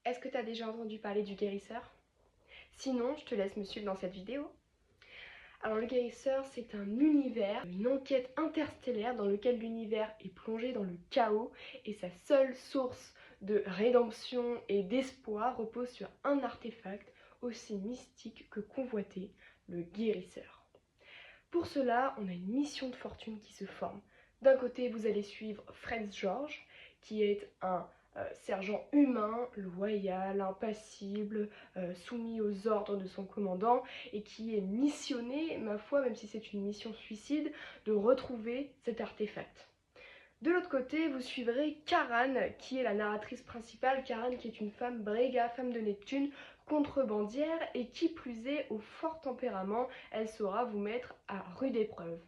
Est-ce que tu as déjà entendu parler du guérisseur? Sinon, je te laisse me suivre dans cette vidéo. Alors le guérisseur, c'est un univers, une enquête interstellaire dans lequel l'univers est plongé dans le chaos et sa seule source de rédemption et d'espoir repose sur un artefact aussi mystique que convoité, le guérisseur. Pour cela, on a une mission de fortune qui se forme. D'un côté, vous allez suivre Fred George, qui est un sergent humain, loyal, impassible, soumis aux ordres de son commandant et qui est missionné, ma foi, même si c'est une mission suicide, de retrouver cet artefact. De l'autre côté, vous suivrez Karan, qui est la narratrice principale. Karan qui est une femme Brega, femme de Neptune, contrebandière et qui plus est au fort tempérament, elle saura vous mettre à rude épreuve.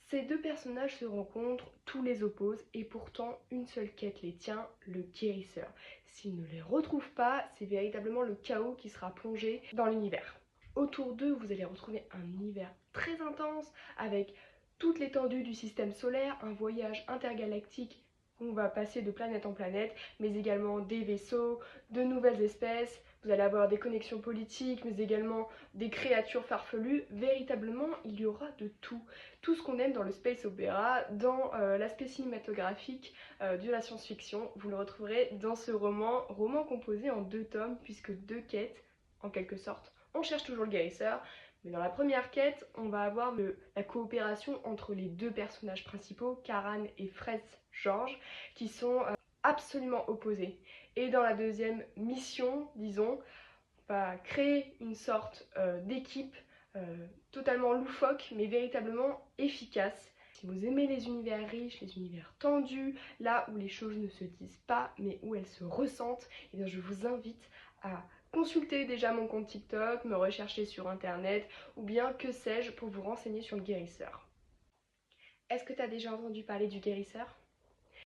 Ces deux personnages se rencontrent, tout les oppose et pourtant une seule quête les tient, le guérisseur. S'ils ne les retrouvent pas, c'est véritablement le chaos qui sera plongé dans l'univers. Autour d'eux, vous allez retrouver un univers très intense avec toute l'étendue du système solaire, un voyage intergalactique où on va passer de planète en planète, mais également des vaisseaux, de nouvelles espèces. Vous allez avoir des connexions politiques, mais également des créatures farfelues. Véritablement, il y aura de tout. Tout ce qu'on aime dans le space opéra, dans l'aspect cinématographique de la science-fiction. Vous le retrouverez dans ce roman composé en 2 tomes, puisque 2 quêtes, en quelque sorte. On cherche toujours le guérisseur, mais dans la première quête, on va avoir la coopération entre les 2 personnages principaux, Karan et Fred George, qui sont absolument opposés. Et dans la deuxième mission, disons, on va créer une sorte d'équipe totalement loufoque, mais véritablement efficace. Si vous aimez les univers riches, les univers tendus, là où les choses ne se disent pas, mais où elles se ressentent, eh bien je vous invite à consulter déjà mon compte TikTok, me rechercher sur internet, ou bien que sais-je pour vous renseigner sur le guérisseur. Est-ce que tu as déjà entendu parler du guérisseur?